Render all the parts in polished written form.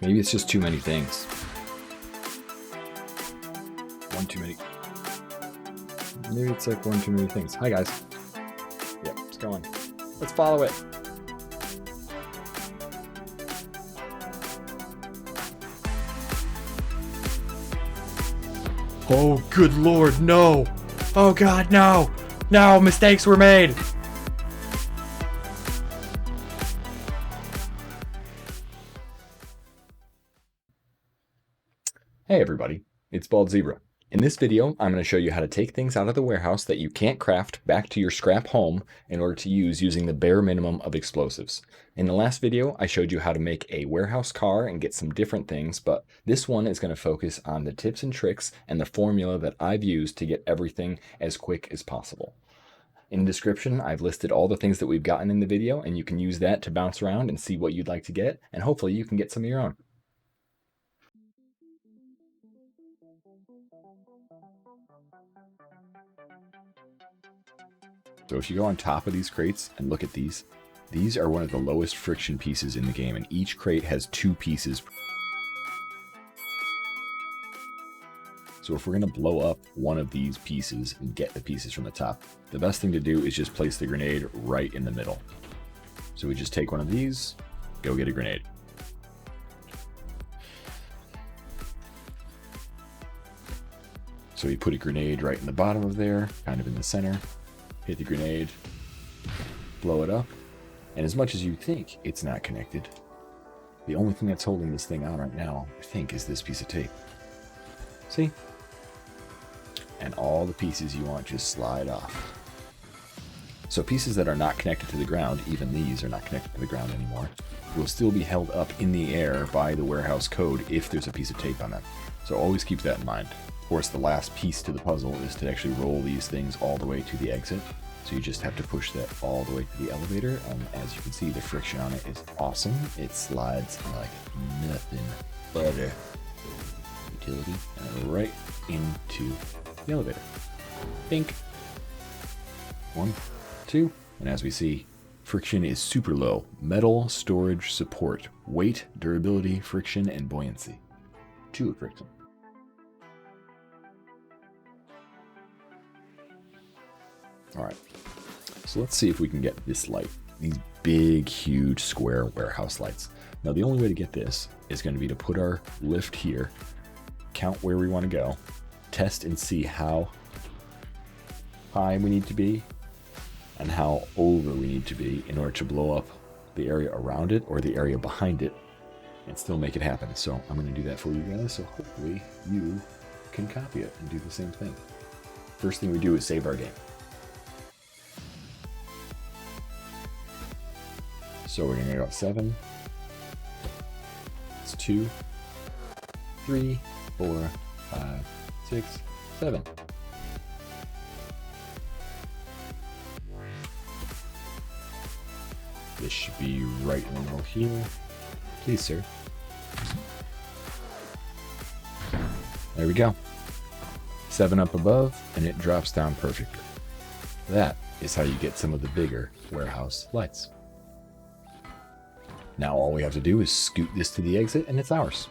Maybe it's just too many things. One too many. Maybe it's like one too many things. Hi guys. Yep, it's going. Let's follow it. Oh, good Lord, no! Oh God, no! No, mistakes were made! Hey everybody, it's Bald Zebra. In this video, I'm going to show you how to take things out of the warehouse that you can't craft back to your scrap home in order to use using the bare minimum of explosives. In the last video, I showed you how to make a warehouse car and get some different things, but this one is going to focus on the tips and tricks and the formula that I've used to get everything as quick as possible. In the description, I've listed all the things that we've gotten in the video, and you can use that to bounce around and see what you'd like to get, and hopefully you can get some of your own. So if you go on top of these crates and look at these are one of the lowest friction pieces in the game, and each crate has 2 pieces. So if we're going to blow up one of these pieces and get the pieces from the top, the best thing to do is just place the grenade right in the middle. So we just take one of these, go get a grenade. So we put a grenade right in the bottom of there, kind of in the center. Hit the grenade, blow it up, and as much as you think it's not connected, the only thing that's holding this thing on right now, I think, is this piece of tape. See? And all the pieces you want just slide off. So pieces that are not connected to the ground, even these are not connected to the ground anymore, will still be held up in the air by the warehouse code if there's a piece of tape on them. So always keep that in mind. Of course, the last piece to the puzzle is to actually roll these things all the way to the exit. So you just have to push that all the way to the elevator, and as you can see, the friction on it is awesome. It slides like nothing but a utility, and right into the elevator. Bink. 1, 2, and as we see, friction is super low. Metal, storage, support, weight, durability, friction, and buoyancy. 2 of friction. Alright, so let's see if we can get this light. These big, huge, square warehouse lights. Now the only way to get this is going to be to put our lift here, count where we want to go, test and see how high we need to be, and how over we need to be in order to blow up the area around it or the area behind it, and still make it happen. So I'm going to do that for you guys, so hopefully you can copy it and do the same thing. First thing we do is save our game. So we're going to go 7, it's 2, 3, 4, 5, 6, 7. This should be right in the middle here. Please, sir. There we go. 7 up above, and it drops down perfectly. That is how you get some of the bigger warehouse lights. Now all we have to do is scoot this to the exit, and it's ours.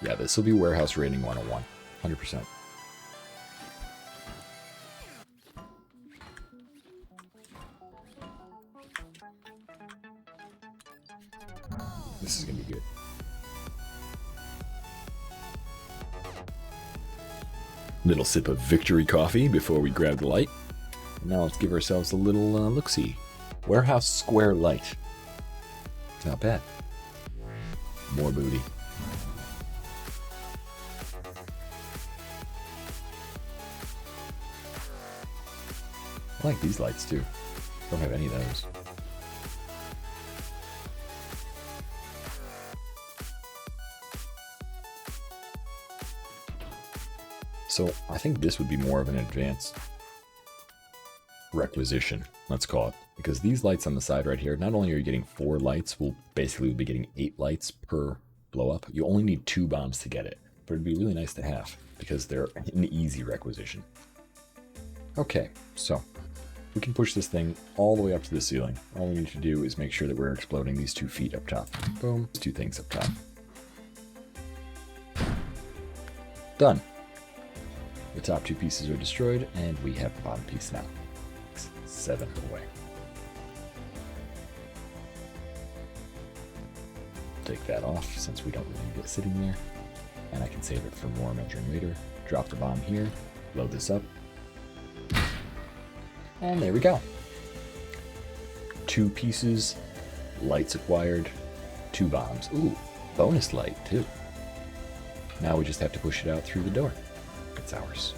Yeah, this will be warehouse rating 101, 100%. This is going to be good. Little sip of victory coffee before we grab the light. And now let's give ourselves a little look-see. Warehouse square light. Not bad. More booty. I like these lights too. Don't have any of those. So I think this would be more of an advanced requisition, let's call it, because these lights on the side right here, not only are you getting 4 lights, we'll basically be getting 8 lights per blow up. You only need 2 bombs to get it, but it'd be really nice to have because they're an easy requisition. Okay, so we can push this thing all the way up to the ceiling. All we need to do is make sure that we're exploding these 2 feet up top. Boom, 2 things up top. Done. The top 2 pieces are destroyed, and we have the bottom piece now. 7 away. Take that off since we don't really need it sitting there. And I can save it for more measuring later. Drop the bomb here, load this up. And there we go. 2 pieces, lights acquired, 2 bombs. Ooh, bonus light too. Now we just have to push it out through the door. It's ours.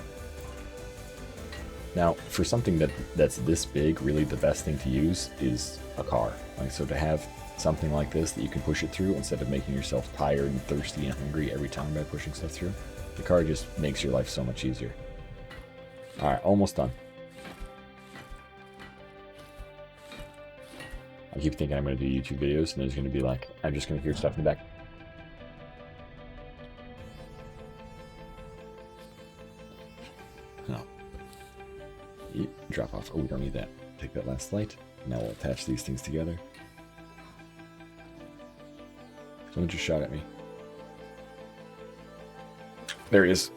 Now, for something that's this big, really the best thing to use is a car. Like, so to have something like this that you can push it through instead of making yourself tired and thirsty and hungry every time by pushing stuff through, the car just makes your life so much easier. All right, almost done. I keep thinking I'm going to do YouTube videos, and there's going to be like, I'm just going to hear stuff in the back. No. Drop off. Oh, we don't need that. Take that last light. Now we'll attach these things together. Someone just shot at me. There he is.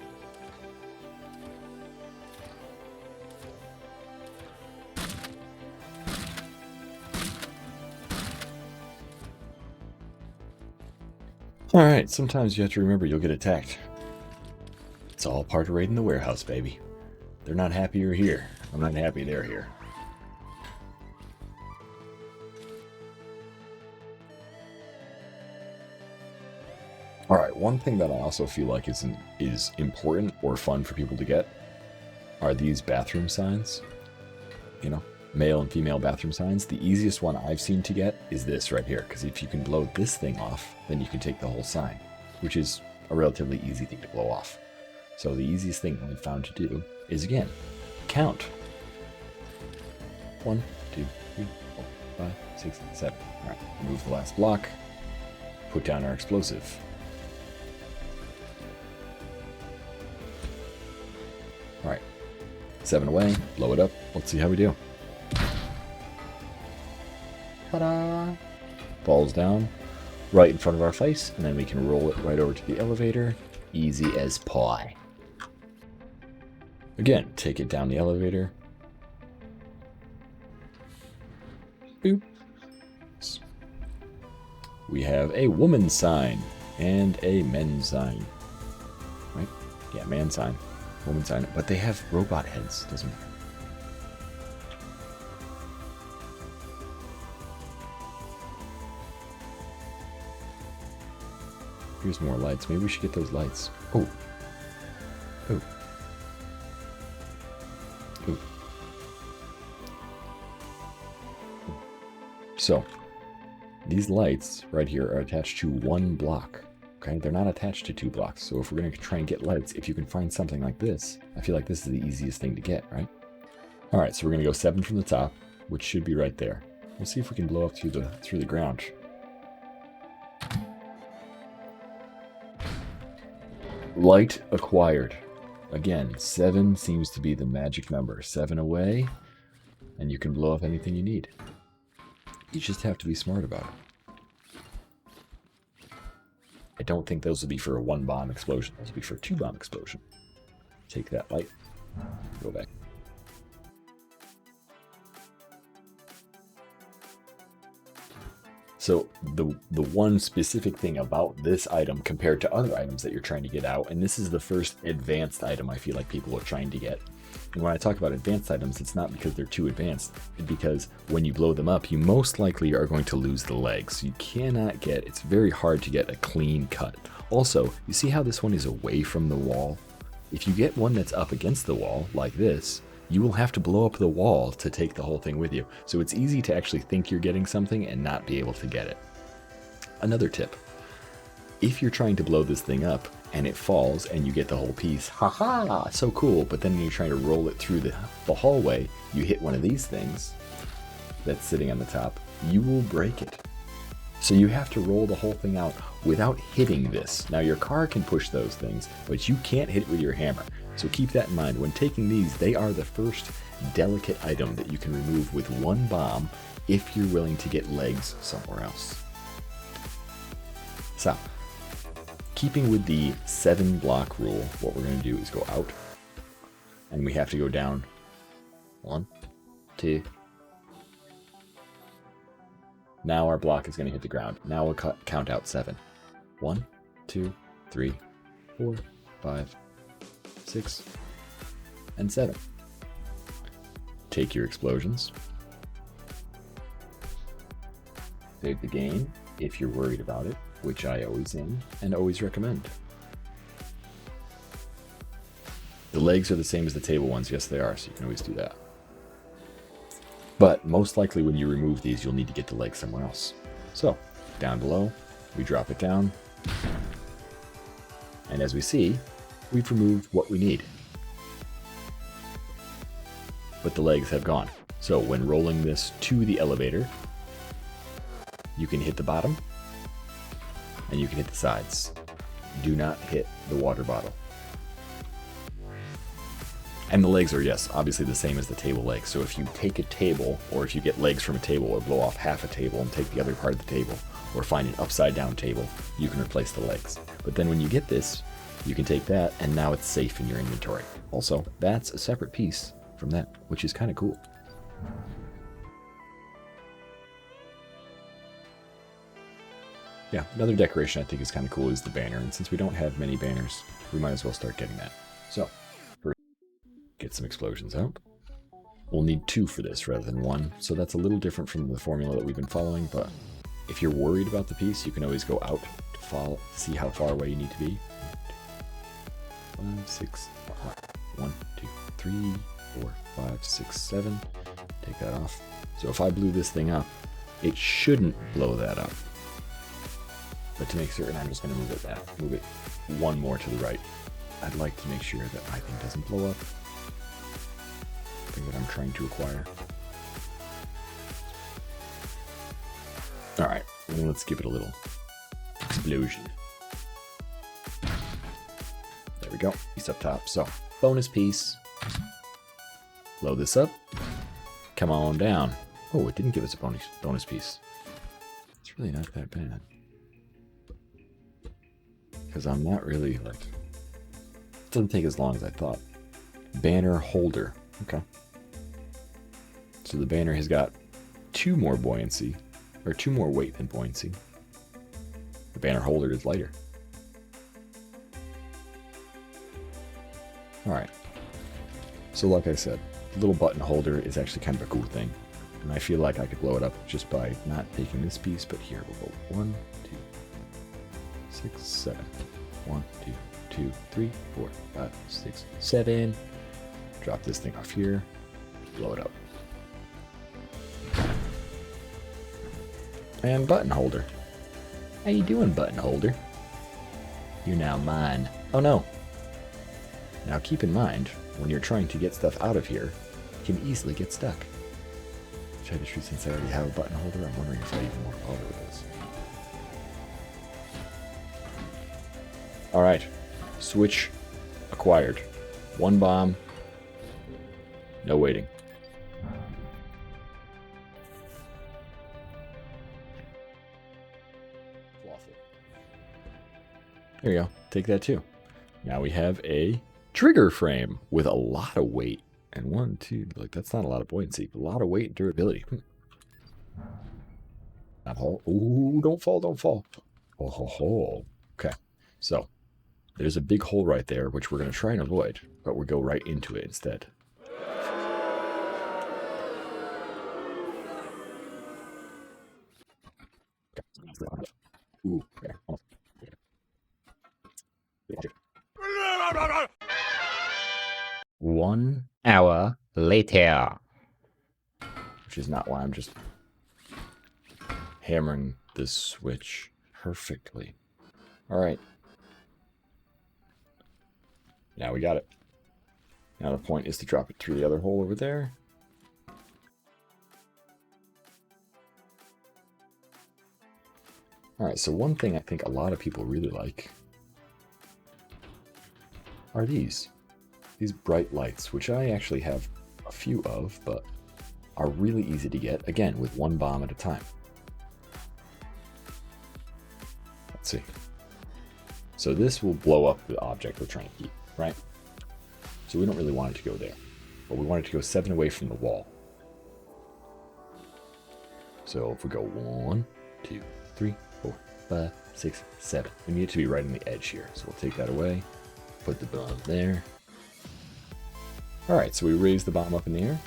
Alright, sometimes you have to remember you'll get attacked. It's all part of raiding the warehouse, baby. They're not happy you're here. I'm not happy they're here. Alright, one thing that I also feel like is important or fun for people to get are these bathroom signs. You know, male and female bathroom signs. The easiest one I've seen to get is this right here, because if you can blow this thing off, then you can take the whole sign, which is a relatively easy thing to blow off. So the easiest thing I've found to do is, again, count. 1, 2, 3, 4, 5, 6, 7. Alright, remove the last block. Put down our explosive. Alright, 7 away, blow it up. Let's see how we do. Ta-da! Falls down right in front of our face, and then we can roll it right over to the elevator. Easy as pie. Again, take it down the elevator. Boop. We have a woman sign and a men's sign. Right? Yeah, man sign, woman sign. But they have robot heads, doesn't matter. Here's more lights. Maybe we should get those lights. Oh. Oh. Oh. So, these lights right here are attached to 1 block. Okay, they're not attached to 2 blocks. So if we're going to try and get lights, if you can find something like this, I feel like this is the easiest thing to get, right? All right, so we're going to go 7 from the top, which should be right there. We'll see if we can blow up through the ground. Light acquired. Again, 7 seems to be the magic number. 7 away, and you can blow up anything you need. You just have to be smart about it. I don't think those would be for a 1 bomb explosion. Those would be for a 2 bomb explosion. Take that light. Go back. So the one specific thing about this item compared to other items that you're trying to get out, and this is the first advanced item I feel like people are trying to get. And when I talk about advanced items, it's not because they're too advanced. It's because when you blow them up, you most likely are going to lose the legs. You cannot get, it's very hard to get a clean cut. Also, you see how this one is away from the wall? If you get one that's up against the wall, like this, you will have to blow up the wall to take the whole thing with you. So it's easy to actually think you're getting something and not be able to get it. Another tip. If you're trying to blow this thing up and it falls and you get the whole piece, haha, so cool, but then you're trying to roll it through the hallway, you hit one of these things that's sitting on the top, you will break it. So you have to roll the whole thing out without hitting this. Now your car can push those things, but you can't hit it with your hammer. So keep that in mind. When taking these, they are the first delicate item that you can remove with one bomb if you're willing to get legs somewhere else. So, keeping with the 7 block rule, what we're going to do is go out, and we have to go down 1, 2. Now our block is going to hit the ground. Now we'll count out 7. 1, 2, 3, 4, 5, 6, and 7. Take your explosions. Save the game if you're worried about it, which I always am and always recommend. The legs are the same as the table ones. Yes, they are, so you can always do that. But most likely when you remove these, you'll need to get the leg somewhere else. So, down below, we drop it down. And as we see, we've removed what we need. But the legs have gone. So when rolling this to the elevator, you can hit the bottom, and you can hit the sides. Do not hit the water bottle. And the legs are, yes, obviously the same as the table legs. So if you take a table, or if you get legs from a table, or blow off half a table and take the other part of the table, or find an upside down table, you can replace the legs. But then when you get this, you can take that, and now it's safe in your inventory. Also, that's a separate piece from that, which is kind of cool. Yeah, another decoration I think is kind of cool is the banner, and since we don't have many banners, we might as well start getting that. So, first, get some explosions out. We'll need 2 for this rather than 1, so that's a little different from the formula that we've been following, but if you're worried about the piece, you can always go out to see how far away you need to be. 5, 6, 1, 2, 3, 4, 5, 6, 7. Take that off. So if I blew this thing up, it shouldn't blow that up. But to make certain, I'm just going to move it back. Move it 1 more to the right. I'd like to make sure that my thing doesn't blow up. The thing that I'm trying to acquire. Alright, let's give it a little explosion. There we go. Piece up top. So, bonus piece. Load this up. Come on down. Oh, it didn't give us a bonus piece. It's really not that bad. Because I'm not really, like... It doesn't take as long as I thought. Banner holder. Okay. So the banner has got 2 more buoyancy. Or 2 more weight than buoyancy. The banner holder is lighter. Alright. So like I said, the little button holder is actually kind of a cool thing. And I feel like I could blow it up just by not taking this piece, but here we'll go 1, 2, 6, 7. 1, 2, 2, 3, 4, 5, 6, 7. Drop this thing off here. Blow it up. And button holder. How you doing, button holder? You're now mine. Oh no. Now keep in mind, when you're trying to get stuff out of here, you can easily get stuck. Try to shoot since I already have a button holder. I'm wondering if I even want to bother with this. Alright. Switch acquired. 1 bomb. No waiting. There you go. Take that too. Now we have a trigger frame with a lot of weight. And 1, 2, like that's not a lot of buoyancy, but a lot of weight and durability. Not fall. Ooh, don't fall, don't fall. Oh, ho, ho. Okay. So, there's a big hole right there, which we're going to try and avoid, but we'll go right into it instead. Ooh, okay. 1 hour later. Which is not why I'm just hammering this switch perfectly. Alright. Now we got it. Now the point is to drop it through the other hole over there. Alright, so one thing I think a lot of people really like are these bright lights, which I actually have a few of, but are really easy to get, again, with one bomb at a time. Let's see. So this will blow up the object we're trying to keep, right? So we don't really want it to go there, but we want it to go 7 away from the wall. So if we go 1, 2, 3, 4, 5, 6, 7, we need it to be right on the edge here. So we'll take that away, put the bomb there. All right, so we raise the bomb up in the air,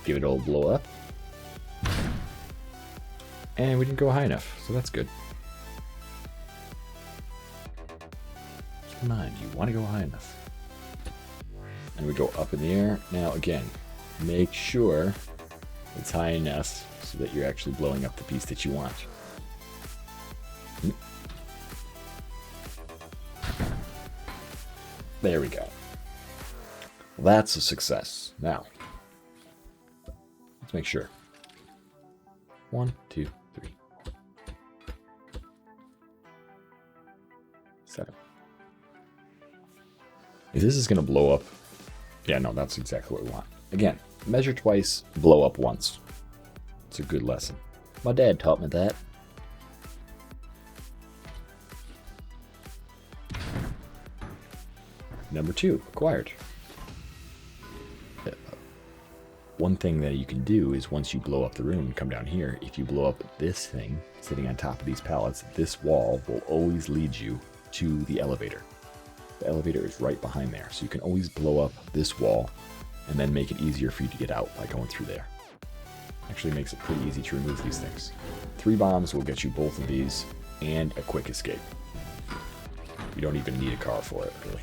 give it a little blow up, and we didn't go high enough, so that's good. Keep in mind, you want to go high enough. And we go up in the air. Now again, make sure it's high enough so that you're actually blowing up the piece that you want. There we go. That's a success. Now, let's make sure. 1, 2, 3, 7. If this is going to blow up, yeah, no, that's exactly what we want. Again, measure twice, blow up once. It's a good lesson. My dad taught me that. Number 2, acquired. One thing that you can do is once you blow up the room and come down here, if you blow up this thing sitting on top of these pallets, this wall will always lead you to the elevator. The elevator is right behind there, so you can always blow up this wall and then make it easier for you to get out by going through there. Actually makes it pretty easy to remove these things. 3 bombs will get you both of these and a quick escape. You don't even need a car for it, really.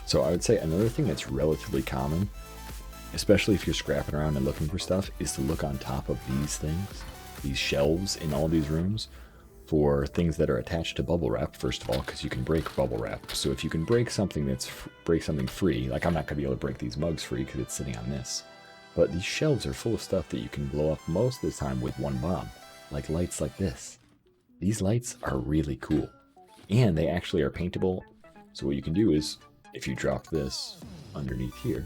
So I would say another thing that's relatively common, especially if you're scrapping around and looking for stuff, is to look on top of these things, these shelves in all these rooms, for things that are attached to bubble wrap, first of all, because you can break bubble wrap. So if you can break something free, like I'm not going to be able to break these mugs free because it's sitting on this, but these shelves are full of stuff that you can blow up most of the time with one bomb, like lights like this. These lights are really cool, and they actually are paintable. So what you can do is, if you drop this underneath here,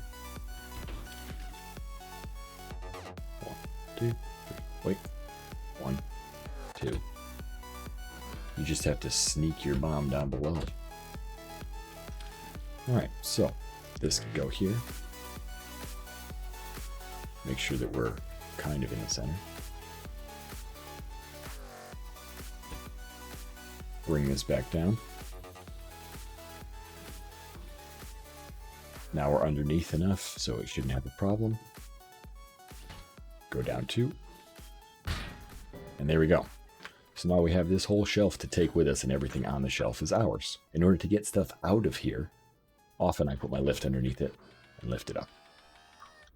1, 2, 3, wait, 1, 2. You just have to sneak your bomb down below it. All right, so this can go here. Make sure that we're kind of in the center. Bring this back down. Now we're underneath enough, so it shouldn't have a problem. Go down 2. And there we go. So now we have this whole shelf to take with us, and everything on the shelf is ours. In order to get stuff out of here, often I put my lift underneath it and lift it up.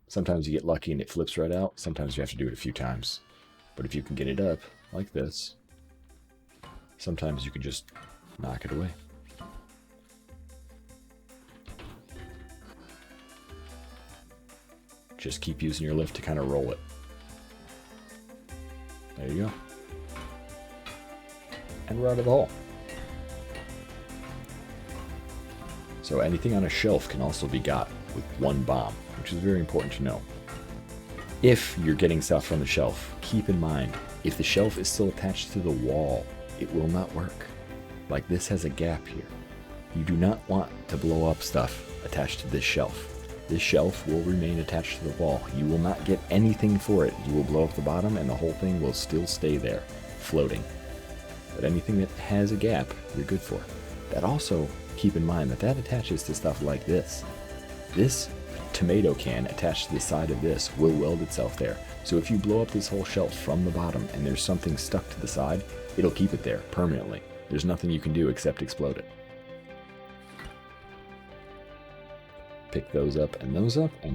Sometimes you get lucky and it flips right out. Sometimes you have to do it a few times. But if you can get it up like this, sometimes you can just knock it away. Just keep using your lift to kind of roll it. There you go. And we're out of the hole. So anything on a shelf can also be got with one bomb, which is very important to know. If you're getting stuff from the shelf, keep in mind, if the shelf is still attached to the wall, it will not work. Like this has a gap here. You do not want to blow up stuff attached to this shelf. This shelf will remain attached to the wall. You will not get anything for it. You will blow up the bottom and the whole thing will still stay there, floating. But anything that has a gap, you're good for. That also, keep in mind that that attaches to stuff like this. This tomato can attached to the side of this will weld itself there. So if you blow up this whole shelf from the bottom and there's something stuck to the side, it'll keep it there permanently. There's nothing you can do except explode it. Pick those up, and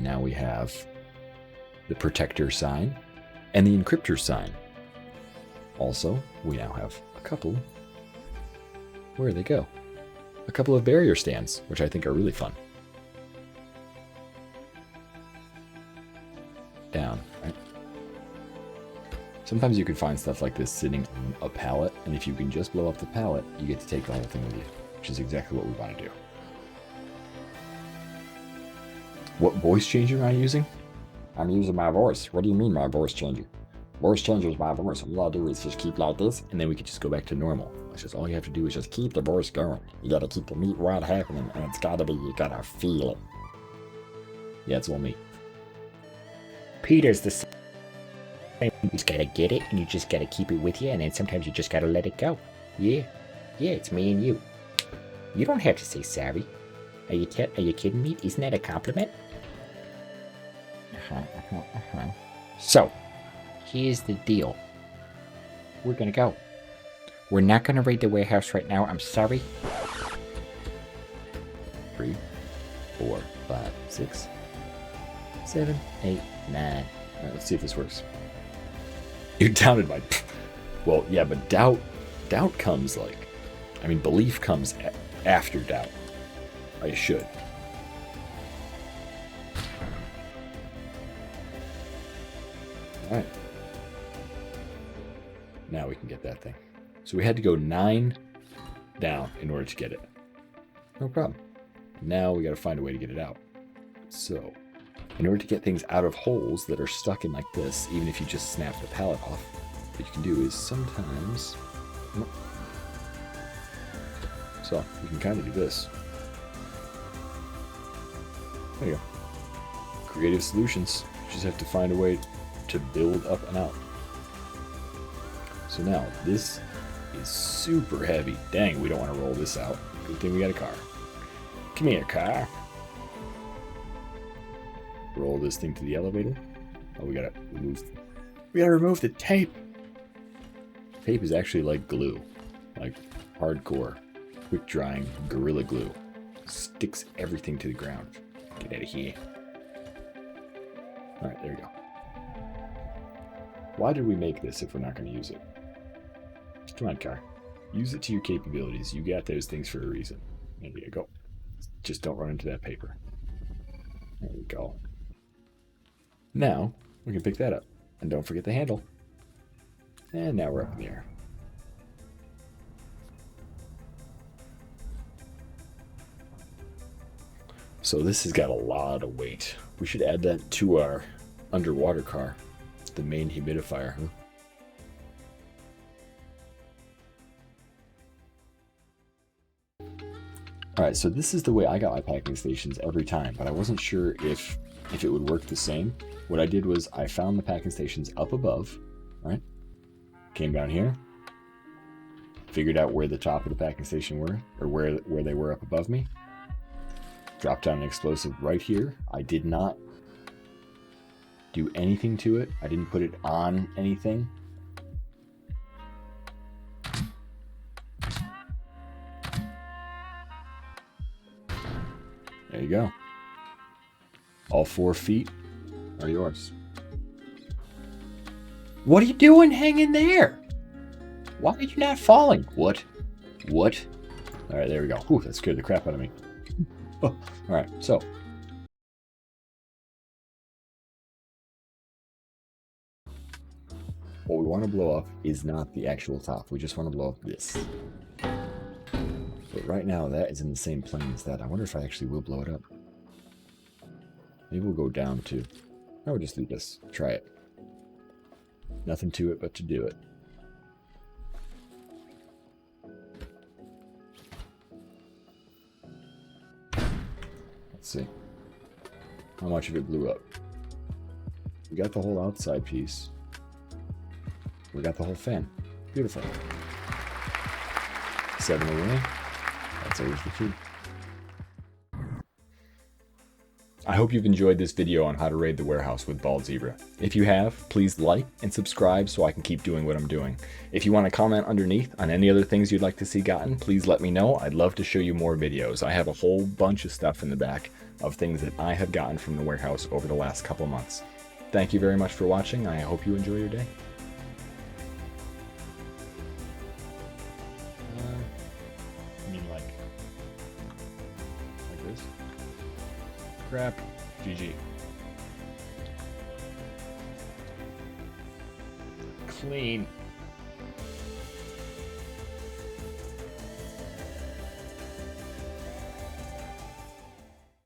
now we have the protector sign and the encryptor sign. Also, we now have a couple, where they go? A couple of barrier stands, which I think are really fun. down, right? Sometimes you can find stuff like this sitting on a pallet, and if you can just blow up the pallet, you get to take the whole thing with you, which is exactly what we want to do. What voice changer am I using? I'm using my voice. What do you mean my voice changer? Voice changer is my voice. All I'll do is just keep like this, and then we can just go back to normal. It's just all you have to do is just keep the voice going. You gotta keep the meat rod happening, and it's gotta be, you gotta feel it. Yeah, it's all me. Peter's the same. You just gotta get it, and you just gotta keep it with you, and then sometimes you just gotta let it go. Yeah, it's me and you. You don't have to say sorry. Are you kidding me? Isn't that a compliment? So, here's the deal. We're gonna go. We're not gonna raid the warehouse right now. I'm sorry. 3, 4, 5, 6, 7, 8, 9. All right, let's see if this works. You doubted my... Well, yeah, but doubt comes like... I mean, belief comes after doubt. I should. All right. Now we can get that thing. So we had to go 9 down in order to get it. No problem. Now we got to find a way to get it out. So, in order to get things out of holes that are stuck in like this, even if you just snap the pallet off, what you can do is sometimes... So, you can kind of do this. There you go. Creative solutions. You just have to find a way to build up and out. So now, this is super heavy. Dang, we don't want to roll this out. Good thing we got a car. Come here, car. Roll this thing to the elevator. Oh, we gotta remove the tape. Tape is actually like glue. Like hardcore, quick drying Gorilla Glue. Sticks everything to the ground. Get out of here. Alright, there we go. Why did we make this if we're not going to use it? Come on, car. Use it to your capabilities. You got those things for a reason. There you go. Just don't run into that paper. There we go. Now, we can pick that up. And don't forget the handle. And now we're up in the air. So this has got a lot of weight. We should add that to our underwater car. The main humidifier, huh? Alright, so this is the way I got my packing stations every time, but I wasn't sure if it would work the same. What I did was I found the packing stations up above, right? Came down here, figured out where the top of the packing station were, or where they were up above me. Dropped down an explosive right here. I did not do anything to it. I didn't put it on anything. There you go. All 4 feet are yours. What are you doing hanging there? Why are you not falling? What? All right, there we go. Whew, that scared the crap out of me. Oh, all right, so. What we want to blow up is not the actual top. We just want to blow up this. But right now, that is in the same plane as that. I wonder if I actually will blow it up. Maybe we'll go down to... No, we'll just leave this. Try it. Nothing to it but to do it. Let's see. How much of it blew up? We got the whole outside piece. We got the whole fan. Beautiful. 7 away. That's always the key. I hope you've enjoyed this video on how to raid the warehouse with Bald Zebra. If you have, please like and subscribe so I can keep doing what I'm doing. If you want to comment underneath on any other things you'd like to see gotten, please let me know. I'd love to show you more videos. I have a whole bunch of stuff in the back of things that I have gotten from the warehouse over the last couple months. Thank you very much for watching. I hope you enjoy your day. I mean like this? Crap. GG. clean.